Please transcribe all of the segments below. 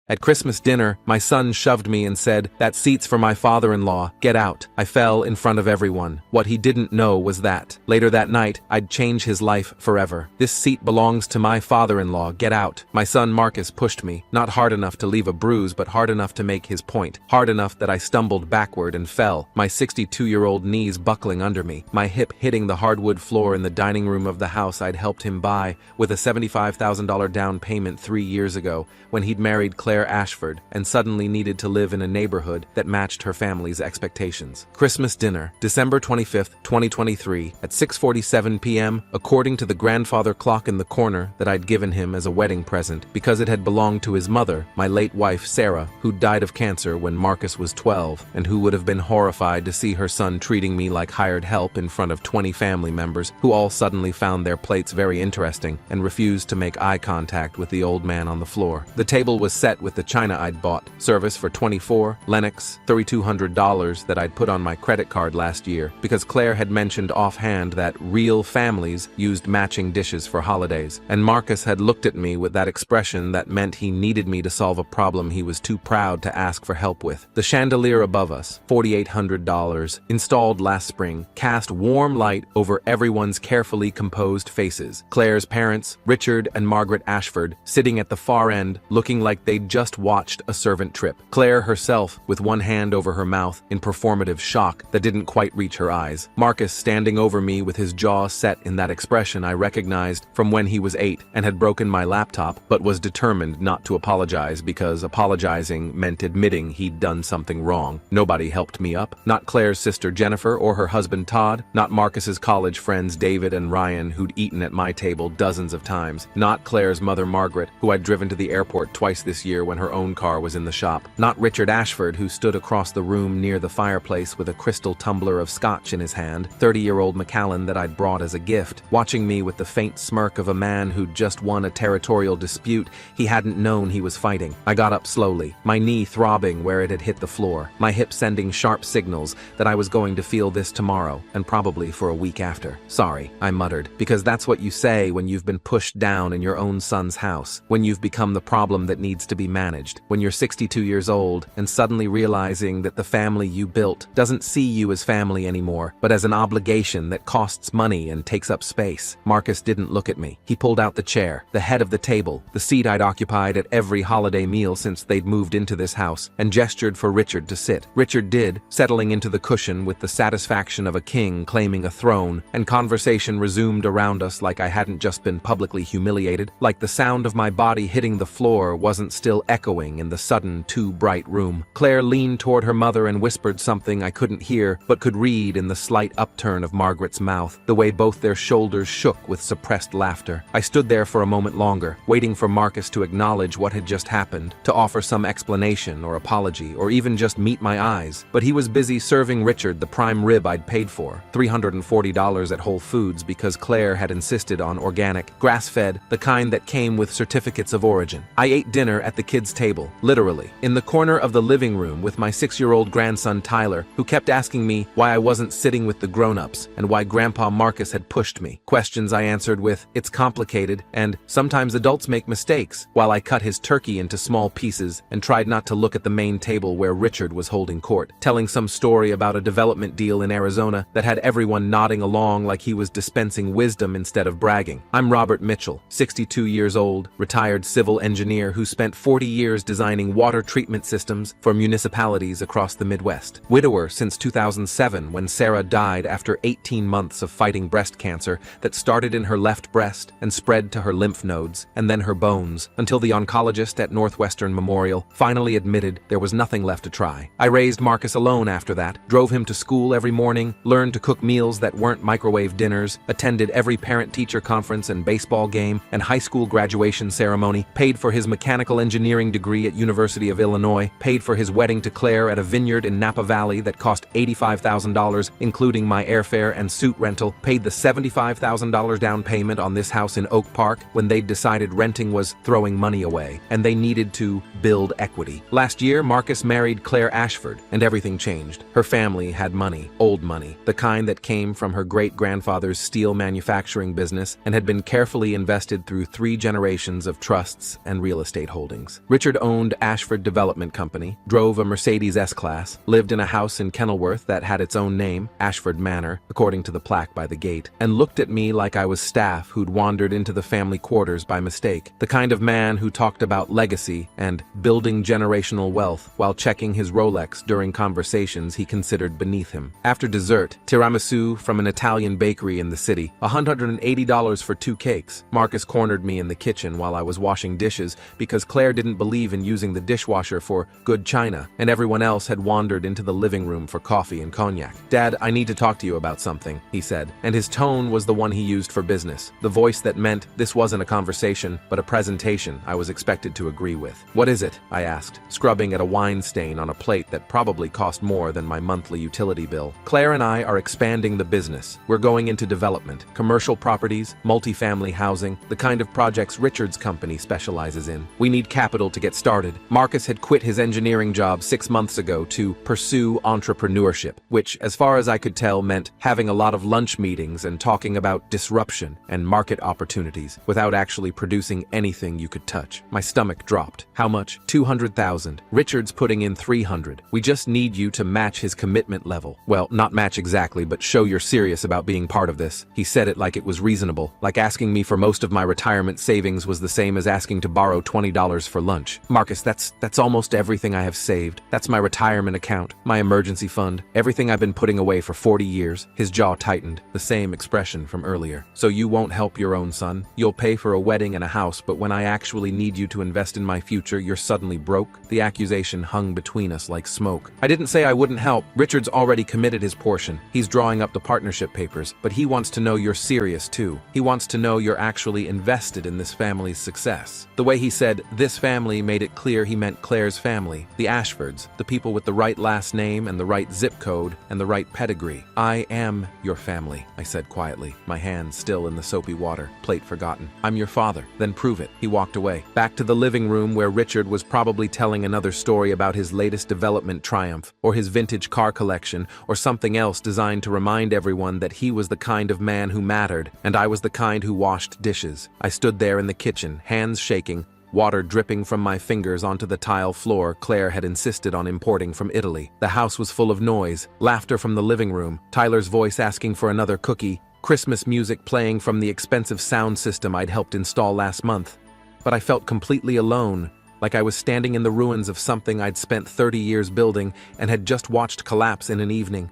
At Christmas dinner, my son shoved me and said, "That seat's for my father-in-law, get out." I fell in front of everyone. What he didn't know was that, later that night, I'd change his life forever. "This seat belongs to my father-in-law, get out." My son Marcus pushed me, not hard enough to leave a bruise but hard enough to make his point, hard enough that I stumbled backward and fell, my 62-year-old knees buckling under me, my hip hitting the hardwood floor in the dining room of the house I'd helped him buy with a $75,000 down payment 3 years ago when he'd married Claire Ashford and suddenly needed to live in a neighborhood that matched her family's expectations. Christmas dinner, December 25th, 2023, at 6:47 p.m., according to the grandfather clock in the corner that I'd given him as a wedding present because it had belonged to his mother, my late wife Sarah, who died of cancer when Marcus was 12 and who would have been horrified to see her son treating me like hired help in front of 20 family members who all suddenly found their plates very interesting and refused to make eye contact with the old man on the floor. The table was set with the china I'd bought, service for $24, Lennox, $3,200 that I'd put on my credit card last year because Claire had mentioned offhand that real families used matching dishes for holidays, and Marcus had looked at me with that expression that meant he needed me to solve a problem he was too proud to ask for help with. The chandelier above us, $4,800, installed last spring, cast warm light over everyone's carefully composed faces. Claire's parents, Richard and Margaret Ashford, sitting at the far end, looking like they'd just watched a servant trip. Claire herself, with one hand over her mouth, in performative shock that didn't quite reach her eyes. Marcus standing over me with his jaw set in that expression I recognized from when he was 8 and had broken my laptop, but was determined not to apologize because apologizing meant admitting he'd done something wrong. Nobody helped me up. Not Claire's sister Jennifer or her husband Todd. Not Marcus's college friends David and Ryan, who'd eaten at my table dozens of times. Not Claire's mother Margaret, who I'd driven to the airport twice this year when her own car was in the shop. Not Richard Ashford, who stood across the room near the fireplace with a crystal tumbler of scotch in his hand, 30-year-old Macallan that I'd brought as a gift, watching me with the faint smirk of a man who'd just won a territorial dispute he hadn't known he was fighting. I got up slowly, my knee throbbing where it had hit the floor, my hip sending sharp signals that I was going to feel this tomorrow, and probably for a week after. "Sorry," I muttered, because that's what you say when you've been pushed down in your own son's house, when you've become the problem that needs to be managed, when you're 62 years old and suddenly realizing that the family you built doesn't see you as family anymore, but as an obligation that costs money and takes up space. Marcus didn't look at me. He pulled out the chair, the head of the table, the seat I'd occupied at every holiday meal since they'd moved into this house, and gestured for Richard to sit. Richard did, settling into the cushion with the satisfaction of a king claiming a throne, and conversation resumed around us like I hadn't just been publicly humiliated, like the sound of my body hitting the floor wasn't still echoing in the sudden too bright room. Claire leaned toward her mother and whispered something I couldn't hear but could read in the slight upturn of Margaret's mouth, the way both their shoulders shook with suppressed laughter. I stood there for a moment longer, waiting for Marcus to acknowledge what had just happened, to offer some explanation or apology, or even just meet my eyes, but he was busy serving Richard the prime rib I'd paid for, $340 at Whole Foods because Claire had insisted on organic, grass-fed, the kind that came with certificates of origin. I ate dinner at the kids' table, literally, in the corner of the living room with my 6-year-old grandson Tyler, who kept asking me why I wasn't sitting with the grown-ups and why Grandpa Marcus had pushed me. Questions I answered with, "It's complicated," and "Sometimes adults make mistakes," while I cut his turkey into small pieces and tried not to look at the main table where Richard was holding court, telling some story about a development deal in Arizona that had everyone nodding along like he was dispensing wisdom instead of bragging. I'm Robert Mitchell, 62 years old, retired civil engineer who spent 40 years designing water treatment systems for municipalities across the Midwest. Widower since 2007 when Sarah died after 18 months of fighting breast cancer that started in her left breast and spread to her lymph nodes and then her bones, until the oncologist at Northwestern Memorial finally admitted there was nothing left to try. I raised Marcus alone after that, drove him to school every morning, learned to cook meals that weren't microwave dinners, attended every parent-teacher conference and baseball game and high school graduation ceremony, paid for his mechanical engineering degree at University of Illinois, paid for his wedding to Claire at a vineyard in Napa Valley that cost $85,000, including my airfare and suit rental, paid the $75,000 down payment on this house in Oak Park when they'd decided renting was throwing money away, and they needed to build equity. Last year, Marcus married Claire Ashford, and everything changed. Her family had money, old money, the kind that came from her great-grandfather's steel manufacturing business and had been carefully invested through 3 generations of trusts and real estate holdings. things. Richard owned Ashford Development Company, drove a Mercedes S-Class, lived in a house in Kenilworth that had its own name, Ashford Manor, according to the plaque by the gate, and looked at me like I was staff who'd wandered into the family quarters by mistake. The kind of man who talked about legacy and building generational wealth while checking his Rolex during conversations he considered beneath him. After dessert, tiramisu from an Italian bakery in the city, $180 for 2 cakes. Marcus cornered me in the kitchen while I was washing dishes because Claire didn't believe in using the dishwasher for good china, and everyone else had wandered into the living room for coffee and cognac. "Dad, I need to talk to you about something," he said, and his tone was the one he used for business, the voice that meant this wasn't a conversation, but a presentation I was expected to agree with. "What is it?" I asked, scrubbing at a wine stain on a plate that probably cost more than my monthly utility bill. "Claire and I are expanding the business. We're going into development, commercial properties, multifamily housing, the kind of projects Richard's company specializes in. We need capital to get started." Marcus had quit his engineering job 6 months ago to pursue entrepreneurship, which, as far as I could tell, meant having a lot of lunch meetings and talking about disruption and market opportunities without actually producing anything you could touch. My stomach dropped. "How much?" $200,000. "Richard's putting in 300. We just need you to match his commitment level." Well, not match exactly, but show you're serious about being part of this. He said it like it was reasonable, like asking me for most of my retirement savings was the same as asking to borrow $20 for lunch. "Marcus, that's almost everything I have saved. That's my retirement account, my emergency fund, everything I've been putting away for 40 years. His jaw tightened, the same expression from earlier. "So you won't help your own son? You'll pay for a wedding and a house, but when I actually need you to invest in my future, you're suddenly broke?" The accusation hung between us like smoke. I didn't say I wouldn't help. Richard's already committed his portion. He's drawing up the partnership papers, but he wants to know you're serious too. He wants to know you're actually invested in this family's success. The way he said "this family" made it clear he meant Claire's family, the Ashfords, the people with the right last name and the right zip code and the right pedigree. "I am your family," I said quietly, my hands still in the soapy water, plate forgotten. "I'm your father." "Then prove it." He walked away, back to the living room where Richard was probably telling another story about his latest development triumph, or his vintage car collection, or something else designed to remind everyone that he was the kind of man who mattered, and I was the kind who washed dishes. I stood there in the kitchen, hands shaking, water dripping from my fingers onto the tile floor Claire had insisted on importing from Italy. The house was full of noise, laughter from the living room, Tyler's voice asking for another cookie, Christmas music playing from the expensive sound system I'd helped install last month. But I felt completely alone, like I was standing in the ruins of something I'd spent 30 years building and had just watched collapse in an evening.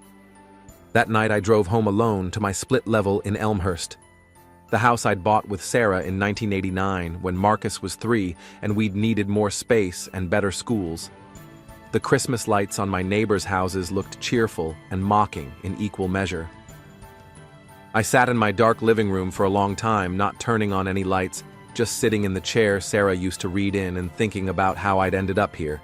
That night I drove home alone to my split level in Elmhurst, the house I'd bought with Sarah in 1989 when Marcus was 3 and we'd needed more space and better schools. The Christmas lights on my neighbors' houses looked cheerful and mocking in equal measure. I sat in my dark living room for a long time, not turning on any lights, just sitting in the chair Sarah used to read in and thinking about how I'd ended up here.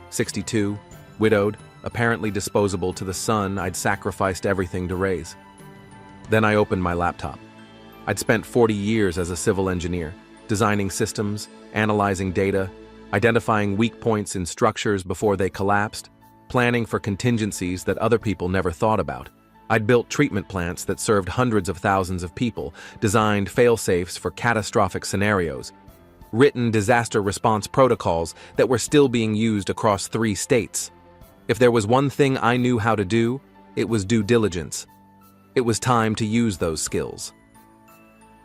62, widowed, apparently disposable to the son I'd sacrificed everything to raise. Then I opened my laptop. I'd spent 40 years as a civil engineer, designing systems, analyzing data, identifying weak points in structures before they collapsed, planning for contingencies that other people never thought about. I'd built treatment plants that served hundreds of thousands of people, designed fail-safes for catastrophic scenarios, written disaster response protocols that were still being used across 3 states. If there was one thing I knew how to do, it was due diligence. It was time to use those skills.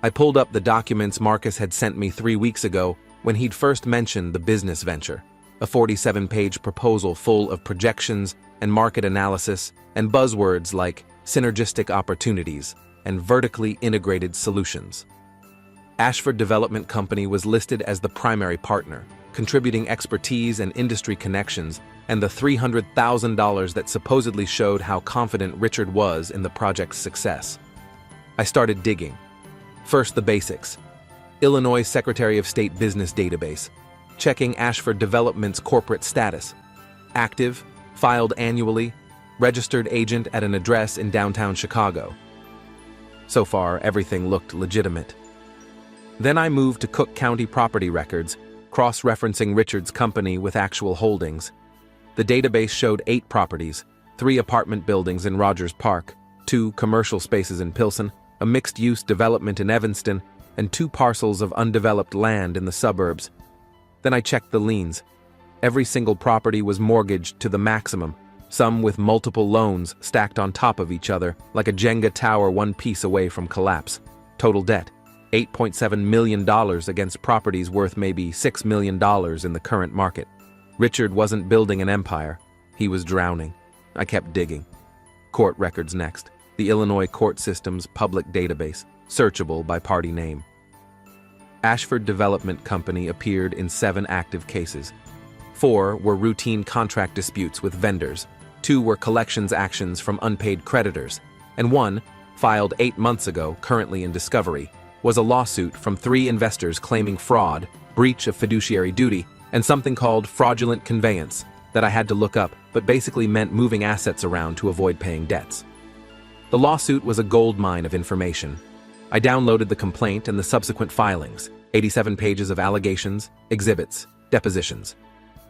I pulled up the documents Marcus had sent me 3 weeks ago when he'd first mentioned the business venture, a 47-page proposal full of projections and market analysis and buzzwords like synergistic opportunities and vertically integrated solutions. Ashford Development Company was listed as the primary partner, contributing expertise and industry connections, and the $300,000 that supposedly showed how confident Richard was in the project's success. I started digging. First, the basics. Illinois Secretary of State Business Database, checking Ashford Development's corporate status. Active, filed annually, registered agent at an address in downtown Chicago. So far, everything looked legitimate. Then I moved to Cook County property records, cross-referencing Richard's company with actual holdings. The database showed 8 properties, 3 apartment buildings in Rogers Park, 2 commercial spaces in Pilsen, a mixed-use development in Evanston, and 2 parcels of undeveloped land in the suburbs. Then I checked the liens. Every single property was mortgaged to the maximum, some with multiple loans stacked on top of each other, like a Jenga tower one piece away from collapse. Total debt, $8.7 million against properties worth maybe $6 million in the current market. Richard wasn't building an empire. He was drowning. I kept digging. Court records next. The Illinois court system's public database, searchable by party name. Ashford Development Company appeared in 7 active cases. 4 were routine contract disputes with vendors, 2 were collections actions from unpaid creditors, and 1, filed 8 months ago, currently in discovery, was a lawsuit from 3 investors claiming fraud, breach of fiduciary duty, and something called fraudulent conveyance that I had to look up, but basically meant moving assets around to avoid paying debts. The lawsuit was a goldmine of information. I downloaded the complaint and the subsequent filings, 87 pages of allegations, exhibits, depositions.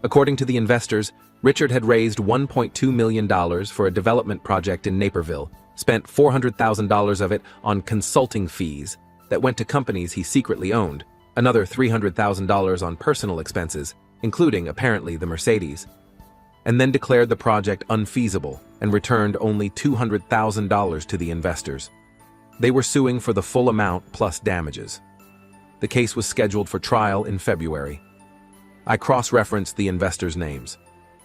According to the investors, Richard had raised $1.2 million for a development project in Naperville, spent $400,000 of it on consulting fees that went to companies he secretly owned, another $300,000 on personal expenses, including, apparently, the Mercedes, and then declared the project unfeasible and returned only $200,000 to the investors. They were suing for the full amount plus damages. The case was scheduled for trial in February. I cross-referenced the investors' names.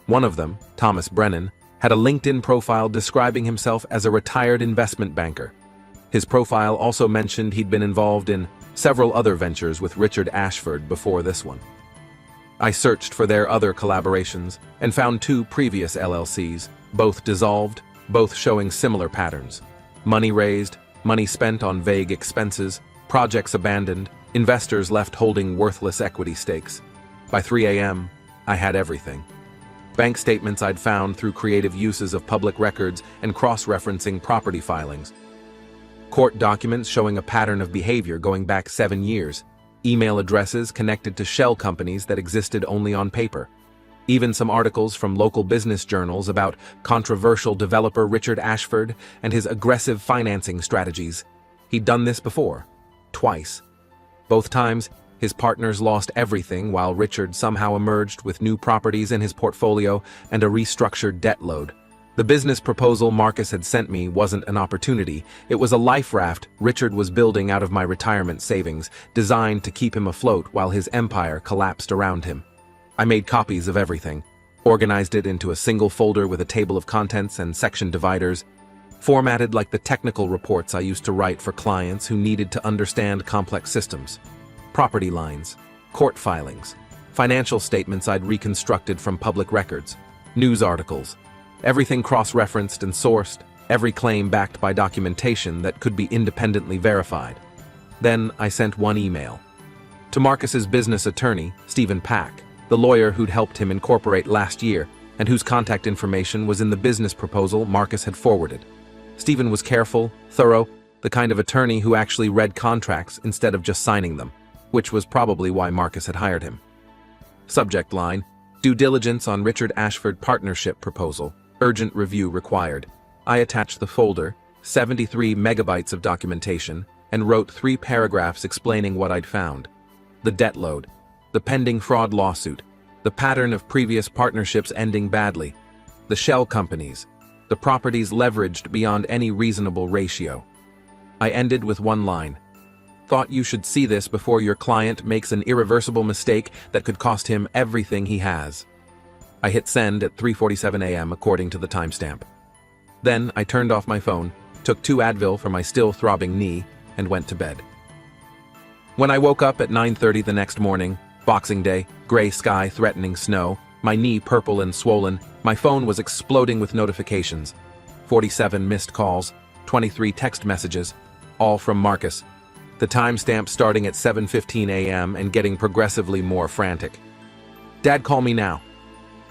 One of them, Thomas Brennan, had a LinkedIn profile describing himself as a retired investment banker. His profile also mentioned he'd been involved in several other ventures with Richard Ashford before this one. I searched for their other collaborations and found 2 previous LLCs, both dissolved, both showing similar patterns. Money raised, money spent on vague expenses, projects abandoned, investors left holding worthless equity stakes. By 3 a.m., I had everything. Bank statements I'd found through creative uses of public records and cross-referencing property filings. Court documents showing a pattern of behavior going back 7 years. Email addresses connected to shell companies that existed only on paper. Even some articles from local business journals about controversial developer Richard Ashford and his aggressive financing strategies. He'd done this before. Twice. Both times, his partners lost everything while Richard somehow emerged with new properties in his portfolio and a restructured debt load. The business proposal Marcus had sent me wasn't an opportunity. It was a life raft Richard was building out of my retirement savings, designed to keep him afloat while his empire collapsed around him. I made copies of everything, organized it into a single folder with a table of contents and section dividers, formatted like the technical reports I used to write for clients who needed to understand complex systems. Property lines, court filings, financial statements I'd reconstructed from public records, news articles, everything cross-referenced and sourced, every claim backed by documentation that could be independently verified. Then I sent one email to Marcus's business attorney, Stephen Pack, the lawyer who'd helped him incorporate last year and whose contact information was in the business proposal Marcus had forwarded. Stephen was careful, thorough, the kind of attorney who actually read contracts instead of just signing them, which was probably why Marcus had hired him. Subject line: due diligence on Richard Ashford partnership proposal, urgent review required. I attached the folder, 73 megabytes of documentation, and wrote 3 paragraphs explaining what I'd found. The debt load, the pending fraud lawsuit, the pattern of previous partnerships ending badly, the shell companies, the properties leveraged beyond any reasonable ratio. I ended with one line: thought you should see this before your client makes an irreversible mistake that could cost him everything he has. I hit send at 3:47 a.m. according to the timestamp. Then I turned off my phone, took 2 Advil for my still throbbing knee, and went to bed. When I woke up at 9:30 the next morning, Boxing Day, gray sky threatening snow, my knee purple and swollen, my phone was exploding with notifications. 47 missed calls, 23 text messages, all from Marcus. The timestamp starting at 7:15 a.m. and getting progressively more frantic. Dad, call me now.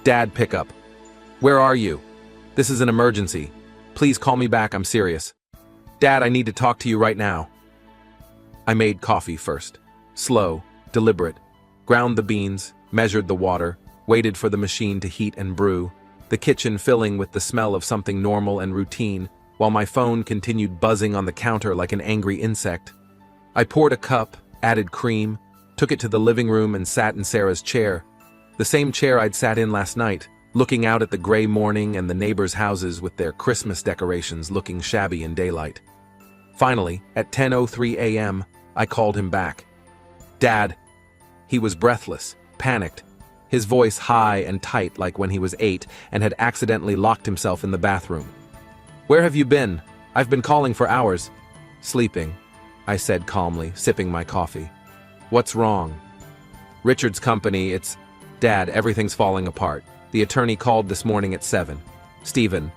Dad, pick up. Where are you? This is an emergency. Please call me back, I'm serious. Dad, I need to talk to you right now. I made coffee first. Slow, deliberate. Ground the beans, measured the water, waited for the machine to heat and brew, the kitchen filling with the smell of something normal and routine, while my phone continued buzzing on the counter like an angry insect. I poured a cup, added cream, took it to the living room and sat in Sarah's chair, the same chair I'd sat in last night, looking out at the gray morning and the neighbors' houses with their Christmas decorations looking shabby in daylight. Finally, at 10:03 a.m., I called him back. "Dad." He was breathless, panicked, his voice high and tight like when he was 8 and had accidentally locked himself in the bathroom. "Where have you been? I've been calling for hours." "Sleeping," I said calmly, sipping my coffee. "What's wrong?" "Richard's company, it's..." "Dad, everything's falling apart. The attorney called this morning at 7. Stephen."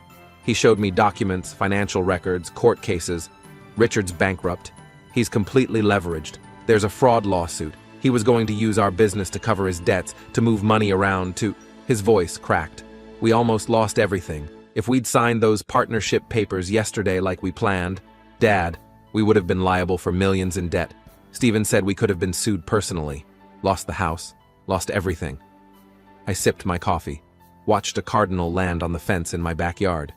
He showed me documents, financial records, court cases. "Richard's bankrupt. He's completely leveraged. There's a fraud lawsuit. He was going to use our business to cover his debts, to move money around, to..." His voice cracked. "We almost lost everything. If we'd signed those partnership papers yesterday like we planned, Dad, we would have been liable for millions in debt. Stephen said we could have been sued personally. Lost the house. Lost everything." I sipped my coffee, watched a cardinal land on the fence in my backyard.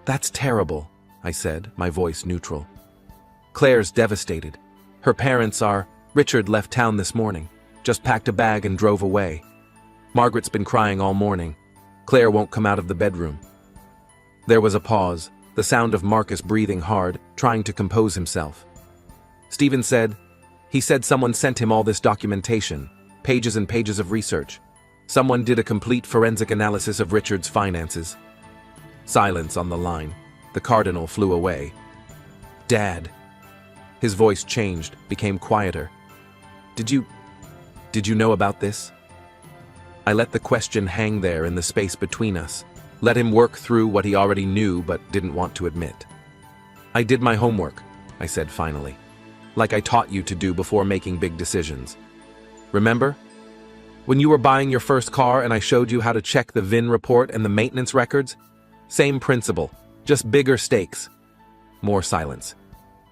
"That's terrible," I said, my voice neutral. "Claire's devastated. Her parents are..." "Richard left town this morning, just packed a bag and drove away. Margaret's been crying all morning. Claire won't come out of the bedroom." There was a pause, the sound of Marcus breathing hard, trying to compose himself. "Stephen said... He said someone sent him all this documentation, pages and pages of research. Someone did a complete forensic analysis of Richard's finances." Silence on the line. The cardinal flew away. "Dad." His voice changed, became quieter. Did you know about this?" I let the question hang there in the space between us, let him work through what he already knew but didn't want to admit. "I did my homework," I said finally, "like I taught you to do before making big decisions. Remember? When you were buying your first car and I showed you how to check the VIN report and the maintenance records? Same principle, just bigger stakes." More silence.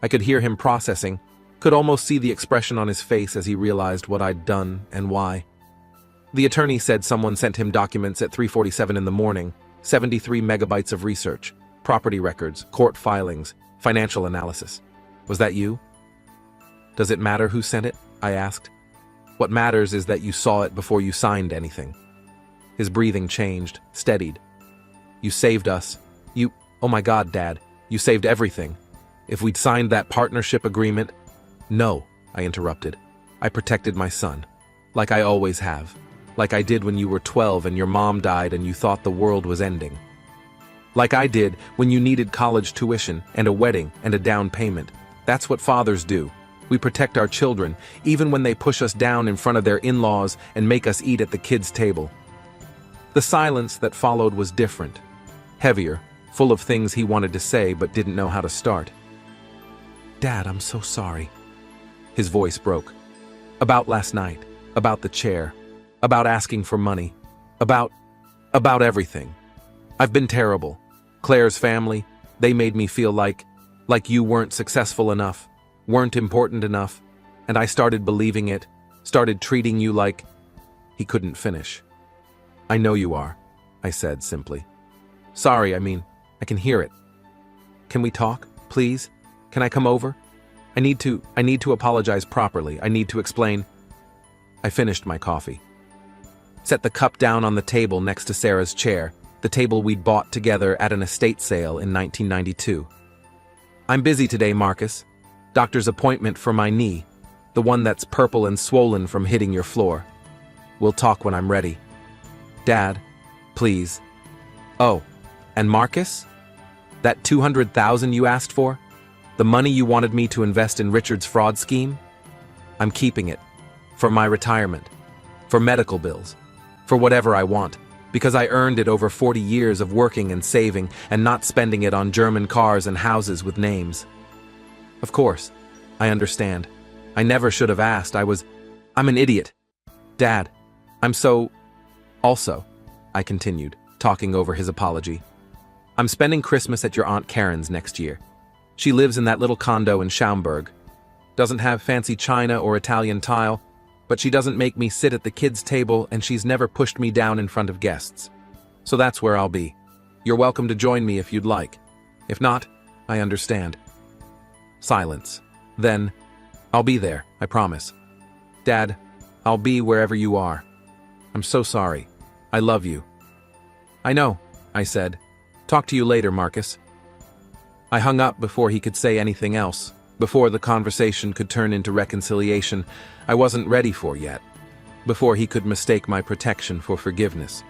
I could hear him processing, could almost see the expression on his face as he realized what I'd done and why. "The attorney said someone sent him documents at 3:47 in the morning, 73 megabytes of research, property records, court filings, financial analysis. Was that you?" "Does it matter who sent it?" I asked. "What matters is that you saw it before you signed anything." His breathing changed, steadied. "You saved us. Oh my God, Dad, you saved everything. If we'd signed that partnership agreement..." "No," I interrupted. "I protected my son. Like I always have. Like I did when you were 12 and your mom died and you thought the world was ending. Like I did when you needed college tuition and a wedding and a down payment. That's what fathers do. We protect our children, even when they push us down in front of their in-laws and make us eat at the kids' table." The silence that followed was different. Heavier, full of things he wanted to say but didn't know how to start. "Dad, I'm so sorry." His voice broke. "About last night, about the chair, about asking for money, about everything. I've been terrible. Claire's family, they made me feel like you weren't successful enough, weren't important enough, and I started believing it, started treating you like..." He couldn't finish. "I know you are," I said simply. "Sorry, I can hear it. Can we talk, please? Can I come over? I need to apologize properly. I need to explain..." I finished my coffee. Set the cup down on the table next to Sarah's chair, the table we'd bought together at an estate sale in 1992. "I'm busy today, Marcus. Doctor's appointment for my knee, the one that's purple and swollen from hitting your floor. We'll talk when I'm ready. Dad, please." "Oh, and Marcus? That $200,000 you asked for? The money you wanted me to invest in Richard's fraud scheme? I'm keeping it. For my retirement. For medical bills. For whatever I want. Because I earned it over 40 years of working and saving and not spending it on German cars and houses with names." "Of course. I understand. I never should have asked. I'm an idiot. Dad, I'm so..." "Also," I continued, talking over his apology, "I'm spending Christmas at your Aunt Karen's next year. She lives in that little condo in Schaumburg. Doesn't have fancy china or Italian tile, but she doesn't make me sit at the kids' table and she's never pushed me down in front of guests. So that's where I'll be. You're welcome to join me if you'd like. If not, I understand." Silence. Then, "I'll be there, I promise. Dad, I'll be wherever you are. I'm so sorry. I love you. I know, I said. Talk to you later, Marcus. I hung up before he could say anything else, before the conversation could turn into reconciliation I wasn't ready for yet, before he could mistake my protection for forgiveness.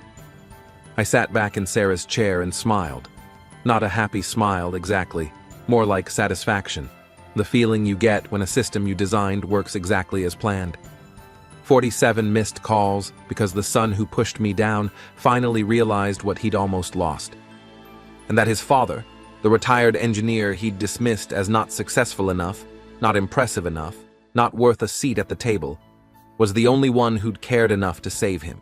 I sat back in Sarah's chair and smiled. Not a happy smile exactly, more like satisfaction, the feeling you get when a system you designed works exactly as planned. 47 missed calls because the son who pushed me down finally realized what he'd almost lost. And that his father, the retired engineer he'd dismissed as not successful enough, not impressive enough, not worth a seat at the table, was the only one who'd cared enough to save him.